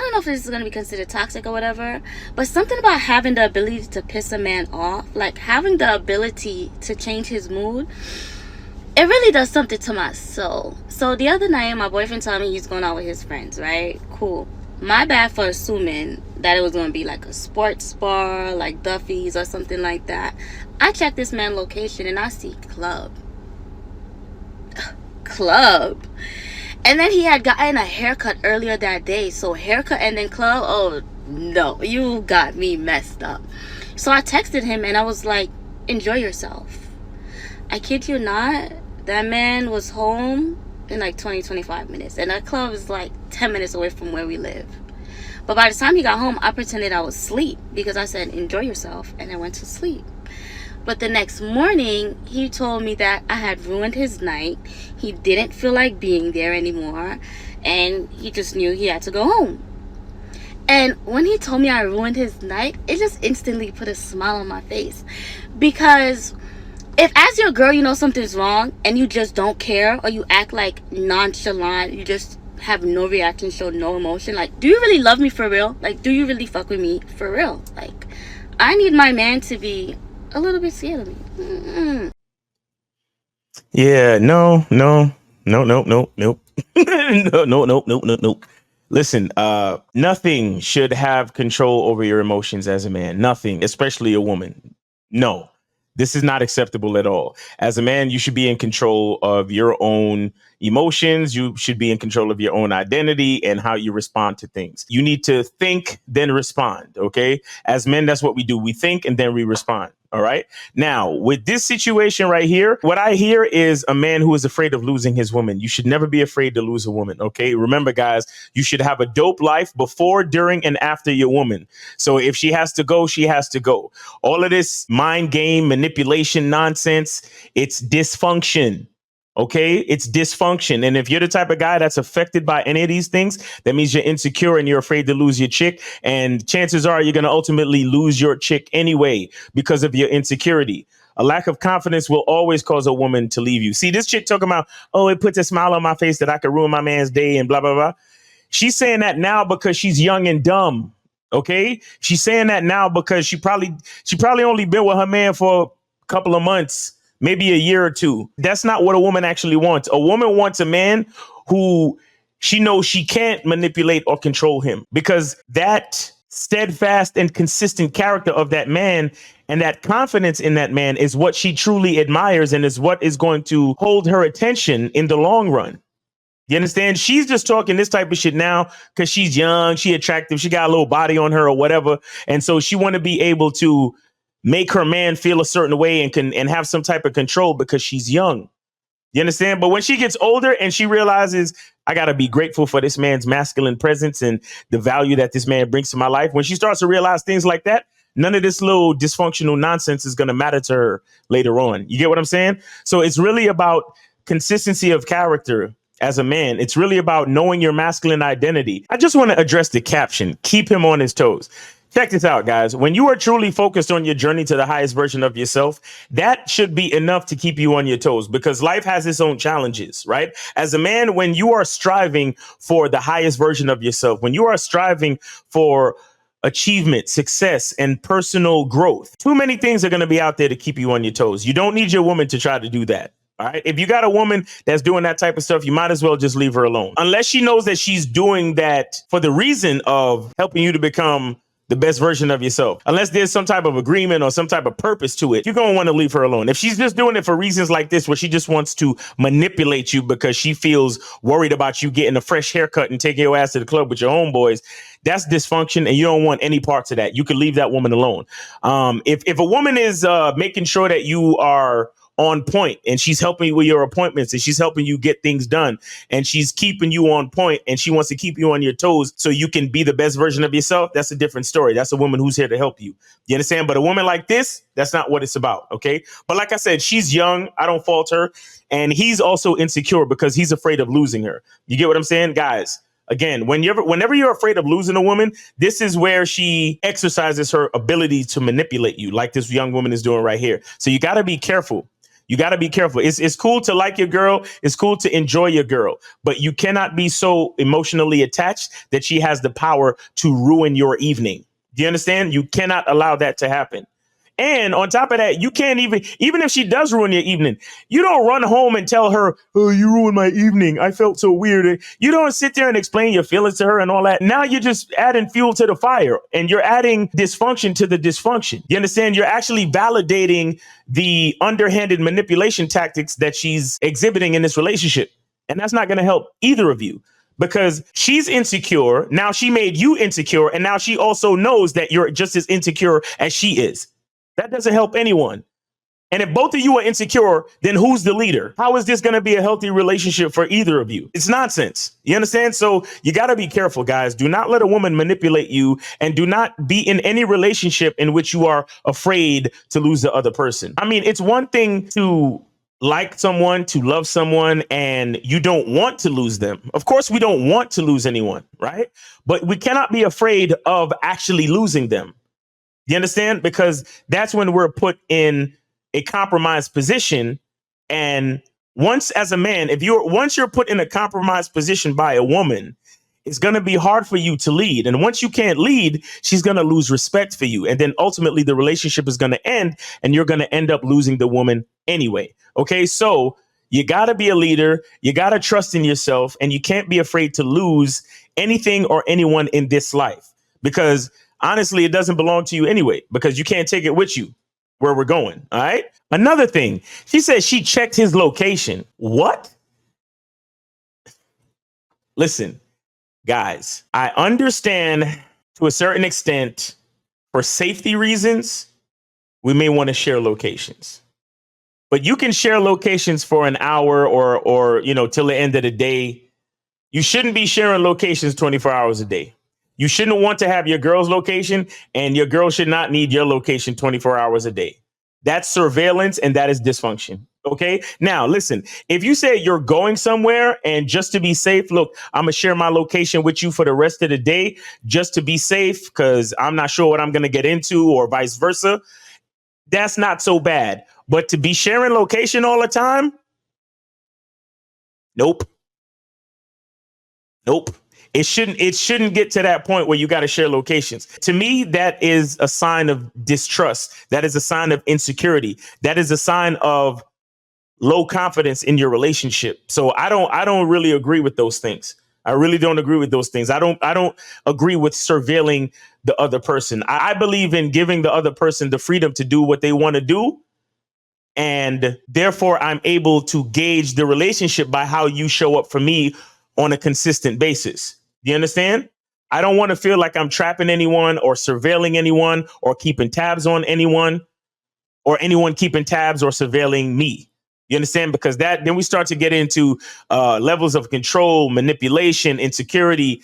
don't know if this is going to be considered toxic or whatever, but something about having the ability to piss a man off, like having the ability to change his mood, it really does something to my soul. So the other night, my boyfriend told me he's going out with his friends, right? Cool. My bad for assuming that it was going to be like a sports bar, like Duffy's or something like that. I checked this man's location and I see club. Club. And then he had gotten a haircut earlier that day. So haircut and then club, oh no, you got me messed up. So I texted him and I was like, enjoy yourself. I kid you not, that man was home in like 25 minutes. And that club is like 10 minutes away from where we live. But by the time he got home, I pretended I was asleep because I said, enjoy yourself. And I went to sleep. But the next morning, he told me that I had ruined his night. He didn't feel like being there anymore. And he just knew he had to go home. And when he told me I ruined his night, it just instantly put a smile on my face. Because if as your girl, you know something's wrong and you just don't care, or you act like nonchalant, you just have no reaction, show no emotion. Like, do you really love me for real? Like, do you really fuck with me for real? Like, I need my man to be a little bit scared of me. Yeah, no. No. Listen, nothing should have control over your emotions as a man. Nothing, especially a woman. No, this is not acceptable at all. As a man, you should be in control of your own emotions. You should be in control of your own identity and how you respond to things. You need to think, then respond. Okay. As men, that's what we do. We think and then we respond. All right. Now, with this situation right here, what I hear is a man who is afraid of losing his woman. You should never be afraid to lose a woman. OK, remember, guys, you should have a dope life before, during and after your woman. So if she has to go, she has to go. All of this mind game manipulation nonsense, it's dysfunction. OK, it's dysfunction. And if you're the type of guy that's affected by any of these things, that means you're insecure and you're afraid to lose your chick. And chances are you're going to ultimately lose your chick anyway because of your insecurity. A lack of confidence will always cause a woman to leave you. See, this chick talking about, oh, it puts a smile on my face that I could ruin my man's day and blah, blah, blah. She's saying that now because she's young and dumb. OK, she's saying that now because she probably only been with her man for a couple of months, maybe a year or two. That's not what a woman actually wants. A woman wants a man who she knows she can't manipulate or control him, because that steadfast and consistent character of that man and that confidence in that man is what she truly admires and is what is going to hold her attention in the long run. You understand? She's just talking this type of shit now because she's young, she attractive, she got a little body on her or whatever. And so she want to be able to make her man feel a certain way and have some type of control because she's young. You understand? But when she gets older and she realizes, I got to be grateful for this man's masculine presence and the value that this man brings to my life. When she starts to realize things like that, none of this little dysfunctional nonsense is going to matter to her later on. You get what I'm saying? So it's really about consistency of character as a man. It's really about knowing your masculine identity. I just want to address the caption, keep him on his toes. Check this out, guys. When you are truly focused on your journey to the highest version of yourself, that should be enough to keep you on your toes, because life has its own challenges, right? As a man, when you are striving for the highest version of yourself, when you are striving for achievement, success, and personal growth, too many things are going to be out there to keep you on your toes. You don't need your woman to try to do that. All right. If you got a woman that's doing that type of stuff, you might as well just leave her alone. Unless she knows that she's doing that for the reason of helping you to become the best version of yourself. Unless there's some type of agreement or some type of purpose to it, you're going to want to leave her alone. If she's just doing it for reasons like this, where she just wants to manipulate you because she feels worried about you getting a fresh haircut and taking your ass to the club with your homeboys, that's dysfunction, and you don't want any parts of that. You can leave that woman alone. If a woman is making sure that you are on point and she's helping you with your appointments and she's helping you get things done and she's keeping you on point and she wants to keep you on your toes so you can be the best version of yourself, that's a different story. That's a woman who's here to help you. You understand? But a woman like this, that's not what it's about. OK, but like I said, she's young. I don't fault her. And he's also insecure because he's afraid of losing her. You get what I'm saying, guys? Again, whenever you're afraid of losing a woman, this is where she exercises her ability to manipulate you, like this young woman is doing right here. So you got to be careful. You got to be careful. It's cool to like your girl. It's cool to enjoy your girl, but you cannot be so emotionally attached that she has the power to ruin your evening. Do you understand? You cannot allow that to happen. And on top of that, you can't even if she does ruin your evening, you don't run home and tell her, "Oh, you ruined my evening. I felt so weird." You don't sit there and explain your feelings to her and all that. Now you're just adding fuel to the fire and you're adding dysfunction to the dysfunction. You understand? You're actually validating the underhanded manipulation tactics that she's exhibiting in this relationship. And that's not going to help either of you, because she's insecure. Now she made you insecure. And now she also knows that you're just as insecure as she is. That doesn't help anyone. And if both of you are insecure, then who's the leader? How is this going to be a healthy relationship for either of you? It's nonsense. You understand? So you got to be careful, guys. Do not let a woman manipulate you, and do not be in any relationship in which you are afraid to lose the other person. I mean, it's one thing to like someone, to love someone, and you don't want to lose them. Of course, we don't want to lose anyone, right? But we cannot be afraid of actually losing them. You understand? Because that's when we're put in a compromised position. And once, as a man, once you're put in a compromised position by a woman, it's going to be hard for you to lead. And once you can't lead, she's going to lose respect for you. And then ultimately the relationship is going to end, and you're going to end up losing the woman anyway. Okay, so you got to be a leader. You got to trust in yourself, and you can't be afraid to lose anything or anyone in this life, because honestly, it doesn't belong to you anyway, because you can't take it with you where we're going. All right. Another thing, she said she checked his location. What? Listen, guys, I understand to a certain extent, for safety reasons, we may want to share locations. But you can share locations for an hour or till the end of the day. You shouldn't be sharing locations 24 hours a day. You shouldn't want to have your girl's location, and your girl should not need your location 24 hours a day. That's surveillance, and that is dysfunction. Okay. Now, listen, if you say you're going somewhere and just to be safe, look, I'm going to share my location with you for the rest of the day just to be safe, because I'm not sure what I'm going to get into, or vice versa. That's not so bad. But to be sharing location all the time? Nope. It shouldn't get to that point where you got to share locations. To me, that is a sign of distrust. That is a sign of insecurity. That is a sign of low confidence in your relationship. So I don't really agree with those things. I really don't agree with those things. I don't agree with surveilling the other person. I believe in giving the other person the freedom to do what they want to do. And therefore, I'm able to gauge the relationship by how you show up for me on a consistent basis. Do you understand? I don't want to feel like I'm trapping anyone or surveilling anyone or keeping tabs on anyone, or anyone keeping tabs or surveilling me. You understand? Because then we start to get into levels of control, manipulation, insecurity,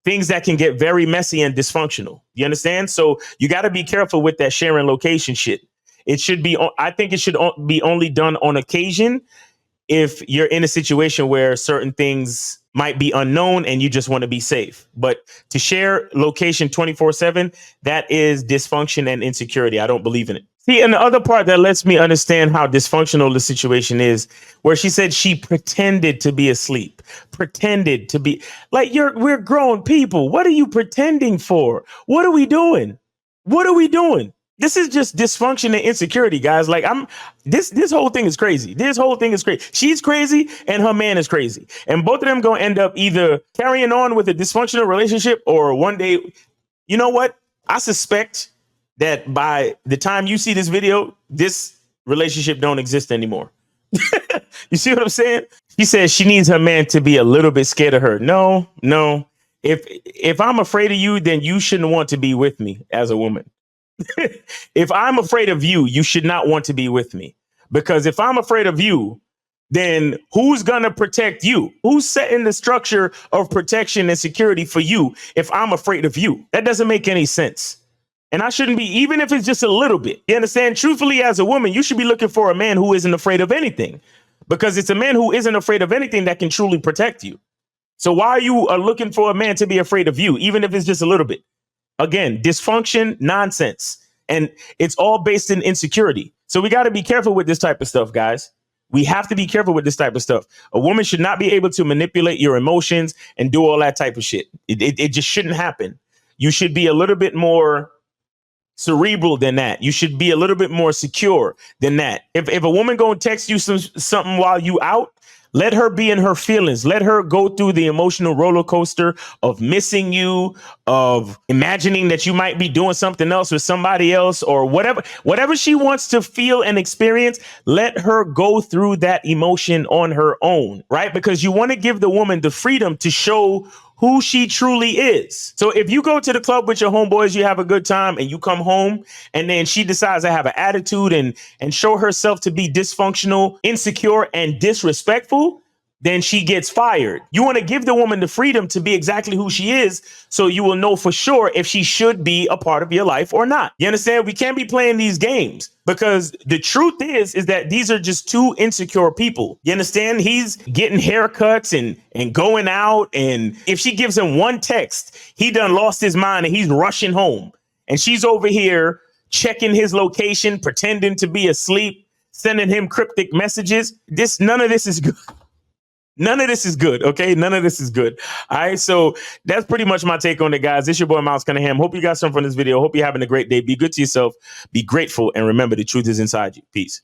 things that can get very messy and dysfunctional. You understand? So you got to be careful with that sharing location shit. I think it should be only done on occasion, if you're in a situation where certain things might be unknown and you just want to be safe. But to share location 24/7, that is dysfunction and insecurity. I don't believe in it. See, and the other part that lets me understand how dysfunctional the situation is, where she said she pretended to be asleep, pretended to be like, we're grown people. What are you pretending for? What are we doing? What are we doing? This is just dysfunction and insecurity, guys. Like, this whole thing is crazy. This whole thing is crazy. She's crazy and her man is crazy. And both of them going to end up either carrying on with a dysfunctional relationship, or one day, you know what? I suspect that by the time you see this video, this relationship don't exist anymore. You see what I'm saying? She says she needs her man to be a little bit scared of her. No. If I'm afraid of you, then you shouldn't want to be with me as a woman. If I'm afraid of you, you should not want to be with me. Because if I'm afraid of you, then who's going to protect you? Who's setting the structure of protection and security for you if I'm afraid of you? That doesn't make any sense. And I shouldn't be, even if it's just a little bit. You understand? Truthfully, as a woman, you should be looking for a man who isn't afraid of anything, because it's a man who isn't afraid of anything that can truly protect you. So why are you looking for a man to be afraid of you, even if it's just a little bit? Again, dysfunction, nonsense. And it's all based in insecurity. So we got to be careful with this type of stuff, guys. We have to be careful with this type of stuff. A woman should not be able to manipulate your emotions and do all that type of shit. It just shouldn't happen. You should be a little bit more cerebral than that. You should be a little bit more secure than that. If a woman gonna text you something while you out, let her be in her feelings. Let her go through the emotional roller coaster of missing you, of imagining that you might be doing something else with somebody else, or whatever she wants to feel and experience. Let her go through that emotion on her own, right? Because you want to give the woman the freedom to show who she truly is. So if you go to the club with your homeboys, you have a good time, and you come home and then she decides to have an attitude and show herself to be dysfunctional, insecure, and disrespectful, then she gets fired. You want to give the woman the freedom to be exactly who she is, so you will know for sure if she should be a part of your life or not. You understand? We can't be playing these games, because the truth is that these are just two insecure people. You understand? He's getting haircuts and going out, and if she gives him one text, he done lost his mind and he's rushing home. And she's over here checking his location, pretending to be asleep, sending him cryptic messages. None of this is good. None of this is good. Okay. None of this is good. All right. So that's pretty much my take on it, guys. It's your boy, Miles Cunningham. Hope you got something from this video. Hope you're having a great day. Be good to yourself. Be grateful. And remember, the truth is inside you. Peace.